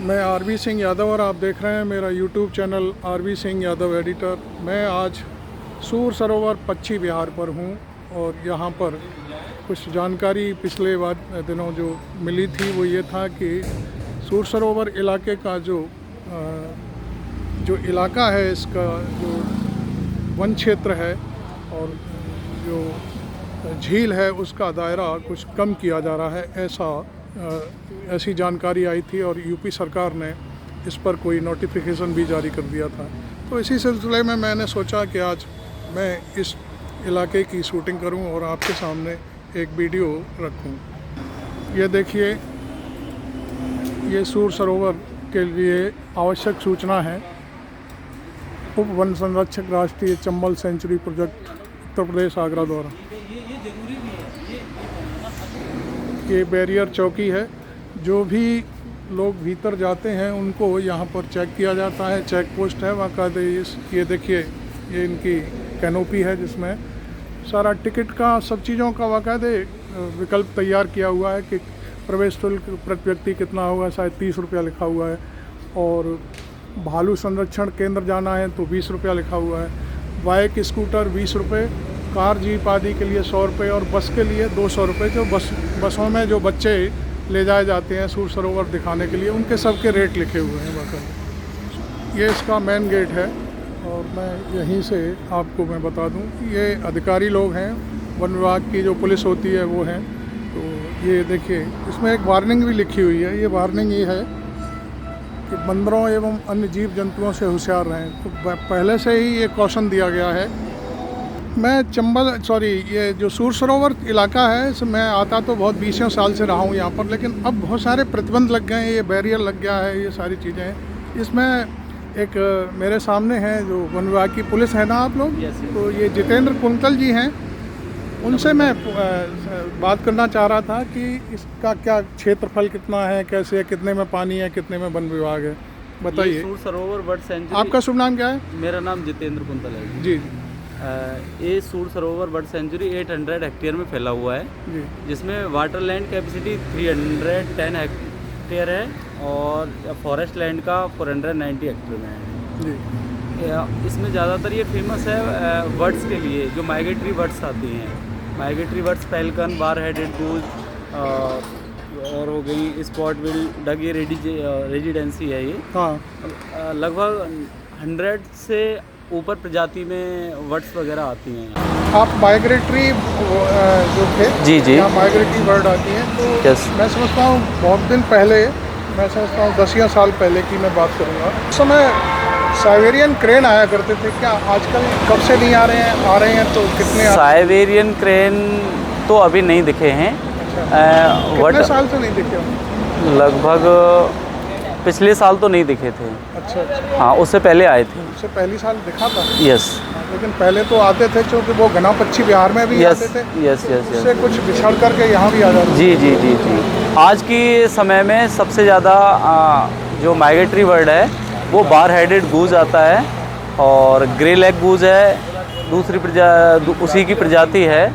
मैं आरवी सिंह यादव और आप देख रहे हैं मेरा YouTube channel RV Singh Yadav editor. मैं आज सूर सरोवर पश्चिमी बिहार पर हूं और यहां पर कुछ जानकारी पिछले दिनों जो मिली थी वो ये था कि सूर सरोवर इलाके का जो इलाका है, इसका जो वन क्षेत्र है और जो झील है उसका दायरा कुछ कम किया जा रहा है, ऐसी जानकारी आई थी और यूपी सरकार ने इस पर कोई नोटिफिकेशन भी जारी कर दिया था। तो इसी सिलसिले में मैंने सोचा कि आज मैं इस इलाके की शूटिंग करूं और आपके सामने एक वीडियो रखूं। ये देखिए, ये सूर सरोवर के लिए आवश्यक सूचना है। उप वन संरक्षक राष्ट्रीय चंबल सेंचुरी प्रोजेक्ट उत्तर प्रदेश आगरा द्वारा। ये बैरियर चौकी है। जो भी लोग भीतर जाते हैं उनको यहाँ पर चेक किया जाता है। चेक पोस्ट है बाकायदे। ये देखिए, ये इनकी कैनोपी है जिसमें सारा टिकट का, सब चीज़ों का बाकायदे विकल्प तैयार किया हुआ है कि प्रवेश शुल्क प्रति व्यक्ति कितना होगा, शायद 30 रुपया लिखा हुआ है। और भालू संरक्षण केंद्र जाना है तो 20 रुपया लिखा हुआ है। बाइक स्कूटर 20 रुपये, कार जीप आदि के लिए 100 रुपये और बस के लिए 200 रुपये। जो बसों में जो बच्चे ले जाए जाते हैं सूर सरोवर दिखाने के लिए, उनके सब के रेट लिखे हुए हैं बाकायदे। ये इसका मेन गेट है और मैं यहीं से आपको मैं बता दूं, ये अधिकारी लोग हैं, वन विभाग की जो पुलिस होती है वो हैं। तो ये देखिए, इसमें एक वार्निंग भी लिखी हुई है। ये वार्निंग ये है कि बंदरों एवं अन्य जीव जंतुओं से होशियार रहें। तो पहले से ही ये कॉशन दिया गया है। मैं ये जो सूर सरोवर इलाका है, मैं आता तो बहुत 20 साल से रहा हूँ यहाँ पर, लेकिन अब बहुत सारे प्रतिबंध लग गए हैं, ये बैरियर लग गया है, ये सारी चीज़ें हैं। इसमें एक मेरे सामने हैं जो वन विभाग की पुलिस है ना आप लोग, तो ये जितेंद्र कुंतल जी हैं। उनसे मैं बात करना चाह रहा था कि इसका क्या क्षेत्रफल कितना है, कैसे है, कितने में पानी है, कितने में वन विभाग है, बताइए। सूर सरोवर बर्ड सेंचुरी। आपका शुभ नाम क्या है? मेरा नाम जितेंद्र कुंतल है जी। ये सूर सरोवर बर्ड सेंचुरी 800 हेक्टेयर में फैला हुआ है जी, जिसमें वाटर लैंड कैपेसिटी 310 हेक्टेयर है और फॉरेस्ट लैंड का 490 हेक्टेयर में है जी। इसमें ज़्यादातर ये फेमस है बर्ड्स के लिए, जो माइग्रेटरी बर्ड्स आती हैं। Migratory birds pelican, bar headed goose और हो गई स्पॉट बिल, डग, ये रेजिडेंसी है ये। हाँ, लगभग 100 से ऊपर प्रजाति में बर्ड्स वगैरह आती हैं। आप माइग्रेटरी जो थे, जी जी, यहाँ माइग्रेटरी बर्ड आती हैं, तो यस। मैं समझता हूँ बहुत दिन पहले, मैं समझता हूँ 10 या साल पहले की मैं बात करूँगा, उस समय साइबेरियन क्रेन आया करते थे। क्या आजकल कब से नहीं आ रहे हैं? आ रहे हैं तो कितने? साइबेरियन क्रेन तो अभी नहीं दिखे हैं। कितने साल से नहीं दिखे? लगभग पिछले साल तो नहीं दिखे थे। अच्छा। हाँ, उससे पहले आए थे। उससे पहली साल दिखा था। यस। लेकिन पहले तो आते थे, क्योंकि वो घना पश्चिमी बिहार में भी आते थे। यस यस उससे कुछ बिछड़ करके यहाँ भी आ जाते। जी जी जी जी। आज की समय में सबसे ज़्यादा जो माइग्रेटरी बर्ड है वो बार हेडेड गूज आता है और ग्रे लेग गूज है, दूसरी उसी की प्रजाति है।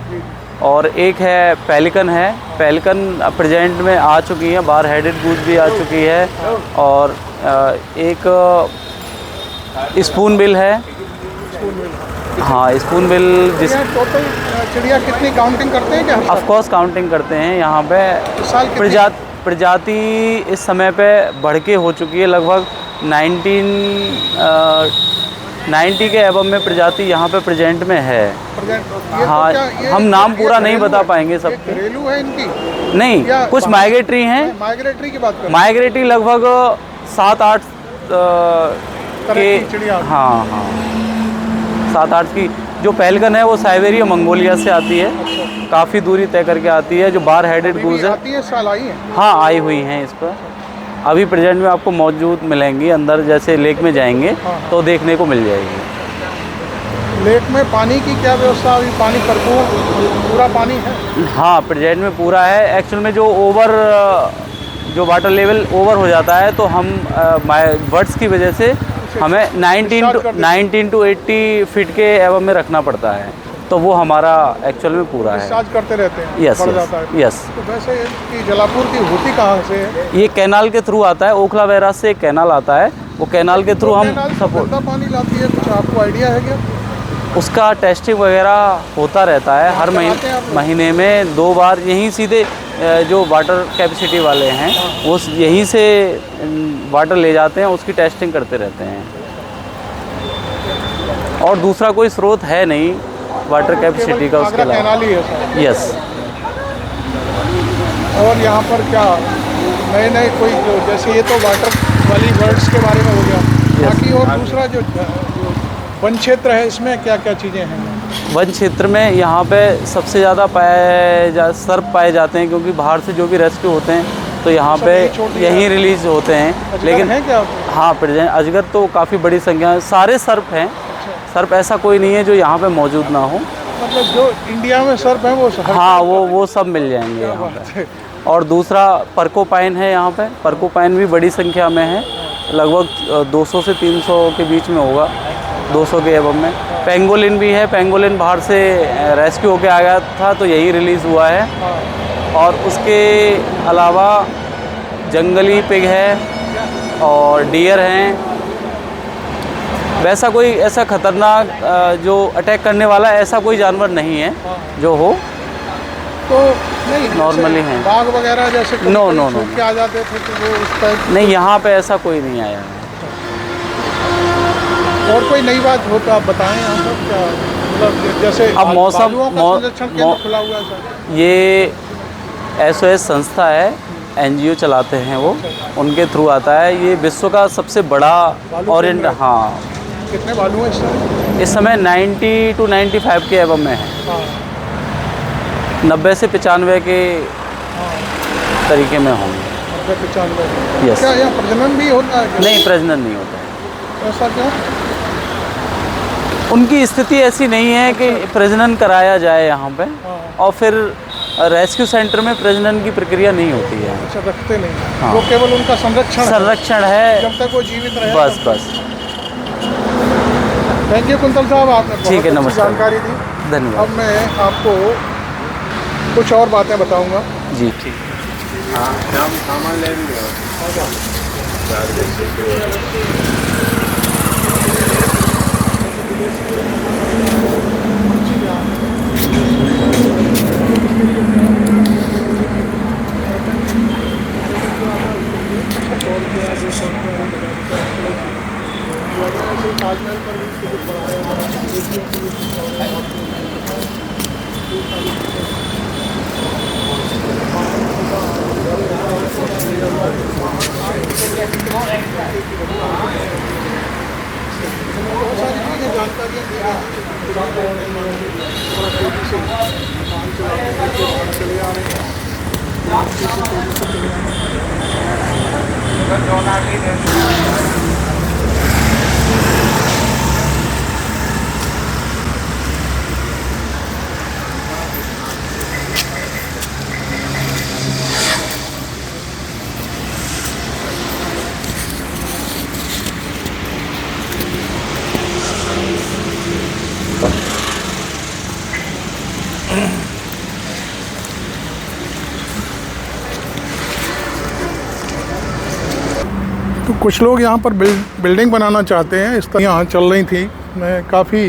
और एक है पेलिकन है। पेलिकन प्रेजेंट में आ चुकी है, बार हेडेड गूज भी आ चुकी है। और एक स्पून बिल है। हाँ, स्पून बिल। जिस टोटल चिड़िया कितनी काउंटिंग करते हैं क्या? ऑफ कोर्स काउंटिंग करते हैं यहाँ पे। प्रजाति इस समय पे बढ़ के हो चुकी है। लगभग 90 के एबव में प्रजाति यहाँ पे प्रेजेंट में है। हाँ, तो हम नाम पूरा नहीं बता पाएंगे सबके। घरेलू है इनकी? नहीं, कुछ माइग्रेटरी हैं। माइग्रेटरी की बात करें, माइग्रेटरी लगभग 7-8 के चिड़िया। हाँ हाँ, 7-8 की। जो पेलिकन है वो साइबेरिया मंगोलिया से आती है। काफ़ी दूरी तय करके आती है। जो बार हेडेड गूज है, आती है, साल आई है। हाँ, आई हुई हैं इस पर। अभी प्रेजेंट में आपको मौजूद मिलेंगी। अंदर जैसे लेक में जाएंगे तो देखने को मिल जाएगी। लेक में पानी की क्या व्यवस्था? अभी पानी भरपूर, पूरा पानी है? हाँ, प्रेजेंट में पूरा है। एक्चुअल में जो वाटर लेवल ओवर हो जाता है तो हम बर्ड्स की वजह से हमें 19 to 80 फीट के एवं में रखना पड़ता है। तो वो हमारा एक्चुअल में पूरा है। डिस्चार्ज करते रहते हैं, यस बढ़ जाता है। यस। तो वैसे कि जलापूर्ति होती कहाँ से है? ये कैनाल के थ्रू आता है, ओखला बैराज से एक कैनाल आता है, वो कैनाल के थ्रू हम सपोर्ट। गंदा पानी लाती है, कुछ आपको आइडिया है क्या? उसका टेस्टिंग वगैरह होता रहता है हर महीने में 2 बार। यहीं सीधे जो वाटर कैपेसिटी वाले हैं वो यहीं से वाटर ले जाते हैं, उसकी टेस्टिंग करते रहते हैं। और दूसरा कोई स्रोत है नहीं वाटर कैपेसिटी का उसके कैनाल अलावा। ही है सर। यस। और यहाँ पर क्या नए नए कोई जो जैसे ये तो वाटर वाली वर्ड्स के बारे में हो गया, बाकी और दूसरा जो वन क्षेत्र है इसमें क्या क्या चीज़ें हैं? वन क्षेत्र में यहाँ पे सबसे ज़्यादा सर्प पाए जाते हैं, क्योंकि बाहर से जो भी रेस्क्यू होते हैं तो यहाँ पे यहीं रिलीज़ होते हैं। लेकिन है क्या? हाँ, प्रेजेंट अजगर तो काफ़ी बड़ी संख्या है, सारे सर्प हैं। सर्प ऐसा कोई नहीं है जो यहाँ पे मौजूद ना हो। मतलब जो इंडिया में सर्प है वो हाँ, वो सब मिल जाएंगे यहाँ पे। और दूसरा पर्कोपाइन है यहाँ पे। पर्कोपाइन भी बड़ी संख्या में है, लगभग 200 से 300 के बीच में होगा, 200 के एबव में। पेंगोलिन भी है। पेंगोलिन बाहर से रेस्क्यू होके आ गया था तो यही रिलीज़ हुआ है। और उसके अलावा जंगली पिग है और डियर हैं। वैसा कोई ऐसा ख़तरनाक जो अटैक करने वाला ऐसा कोई जानवर नहीं है जो हो, तो नहीं नॉर्मली हैं। बाघ वगैरह जैसे नो के आ जाते थे तो वो उस टाइप नहीं, यहाँ पे ऐसा कोई नहीं आया है। और कोई नई बात हो तो आप बताएं यहाँ पर क्या, मतलब जैसे अब मौसम संरक्षण केंद्र खुला हुआ है सर। ये SOS संस्था है, NGO चलाते हैं वो, उनके थ्रू आता है। ये विश्व का सबसे बड़ा ओरिएंट। हाँ। कितने भालू हैं इस समय? इस समय 90 to 95 के एवं में है। 90 से 95 के तरीके में होंगे। 95। यस। क्या यहाँ प्रजनन भी होता है? नहीं, प्रजनन नहीं होता है। ऐसा क्यों? उनकी स्थिति ऐसी नहीं है कि प्रजनन कराया जाए यहाँ पे। और फिर रेस्क्यू सेंटर में प्रजनन की प्रक्रिया नहीं होती है। अच्छा, रखते नहीं। हाँ। वो केवल उनका संरक्षण है, जब तक वो जीवित रहे। बस। थैंक यू कुंतल साहब, आपने ठीक है, बहुत अच्छी नमस्कार। जानकारी दी। धन्यवाद। अब मैं आपको कुछ और बातें बताऊंगा। जी ठीक। हाँ, सामान ले भी तो कुछ लोग यहाँ पर बिल्डिंग बनाना चाहते हैं, इस तरह यहाँ चल रही थी। मैं काफ़ी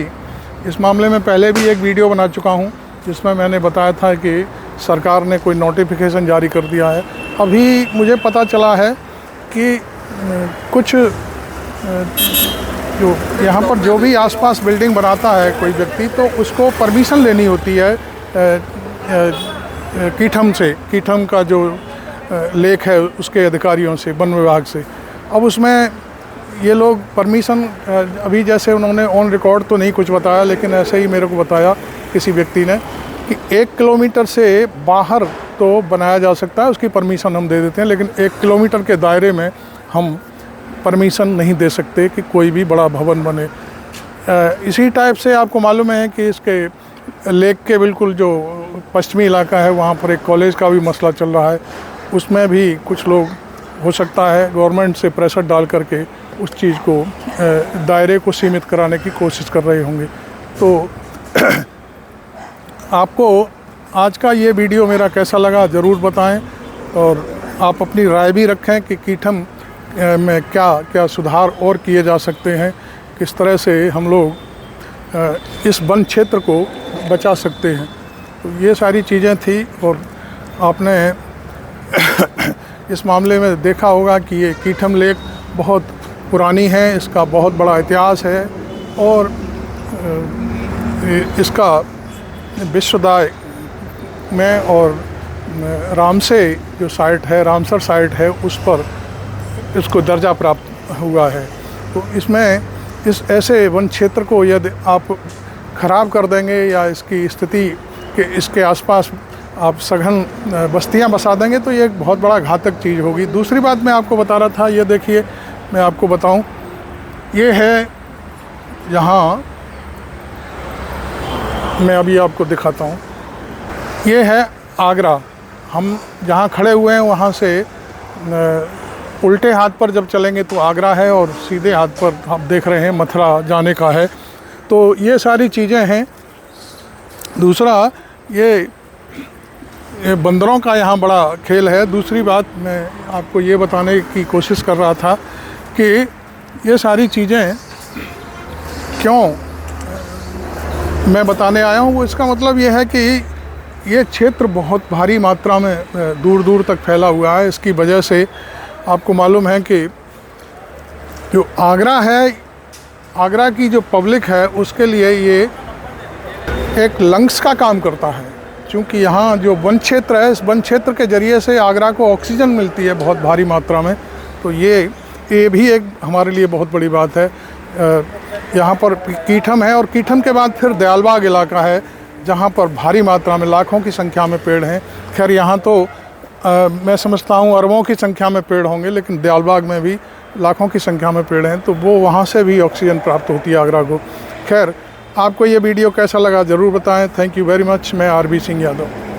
इस मामले में पहले भी एक वीडियो बना चुका हूँ जिसमें मैंने बताया था कि सरकार ने कोई नोटिफिकेशन जारी कर दिया है। अभी मुझे पता चला है कि कुछ जो यहाँ पर जो भी आसपास बिल्डिंग बनाता है कोई व्यक्ति, तो उसको परमिशन लेनी होती है कीठम से। कीठम का जो लेक है उसके अधिकारियों से, वन विभाग से। अब उसमें ये लोग परमिशन, अभी जैसे उन्होंने ऑन रिकॉर्ड तो नहीं कुछ बताया, लेकिन ऐसे ही मेरे को बताया किसी व्यक्ति ने कि 1 किलोमीटर से बाहर तो बनाया जा सकता है, उसकी परमिशन हम दे देते हैं, लेकिन 1 किलोमीटर के दायरे में हम परमिशन नहीं दे सकते कि कोई भी बड़ा भवन बने। इसी टाइप से आपको मालूम है कि इसके लेक के बिल्कुल जो पश्चिमी इलाका है वहाँ पर एक कॉलेज का भी मसला चल रहा है। उसमें भी कुछ लोग, हो सकता है गवर्नमेंट से प्रेशर डाल करके उस चीज़ को, दायरे को सीमित कराने की कोशिश कर रहे होंगे। तो आपको आज का ये वीडियो मेरा कैसा लगा ज़रूर बताएं, और आप अपनी राय भी रखें कि कीठम में क्या क्या सुधार और किए जा सकते हैं, किस तरह से हम लोग इस वन क्षेत्र को बचा सकते हैं। तो ये सारी चीज़ें थी, और आपने इस मामले में देखा होगा कि ये कीठम लेक बहुत पुरानी है, इसका बहुत बड़ा इतिहास है, और इसका विश्वदाय में और रामसे जो साइट है, रामसर साइट है, उस पर इसको दर्जा प्राप्त हुआ है। तो इसमें इस ऐसे वन क्षेत्र को यदि आप ख़राब कर देंगे या इसकी स्थिति के इसके आसपास आप सघन बस्तियां बसा देंगे तो ये एक बहुत बड़ा घातक चीज़ होगी। दूसरी बात मैं आपको बता रहा था, ये देखिए मैं आपको बताऊं, ये है यहाँ, मैं अभी आपको दिखाता हूँ, ये है आगरा। हम जहाँ खड़े हुए हैं वहाँ से उल्टे हाथ पर जब चलेंगे तो आगरा है, और सीधे हाथ पर आप देख रहे हैं मथुरा जाने का है। तो ये सारी चीज़ें हैं। दूसरा ये बंदरों का यहाँ बड़ा खेल है। दूसरी बात मैं आपको ये बताने की कोशिश कर रहा था कि ये सारी चीज़ें क्यों मैं बताने आया हूँ, वो इसका मतलब ये है कि ये क्षेत्र बहुत भारी मात्रा में दूर दूर तक फैला हुआ है। इसकी वजह से आपको मालूम है कि जो आगरा है, आगरा की जो पब्लिक है उसके लिए ये एक लंग्स का काम करता है, क्योंकि यहाँ जो वन क्षेत्र है, इस वन क्षेत्र के ज़रिए से आगरा को ऑक्सीजन मिलती है बहुत भारी मात्रा में। तो ये भी एक हमारे लिए बहुत बड़ी बात है। यहाँ पर कीठम है, और कीठम के बाद फिर दयालबाग इलाका है जहाँ पर भारी मात्रा में लाखों की संख्या में पेड़ हैं। खैर यहाँ तो मैं समझता हूँ अरबों की संख्या में पेड़ होंगे, लेकिन दयालबाग में भी लाखों की संख्या में पेड़ हैं, तो वो वहाँ से भी ऑक्सीजन प्राप्त होती है आगरा को। खैर, आपको ये वीडियो कैसा लगा ज़रूर बताएं। Thank you very much. मैं आरबी सिंह यादव।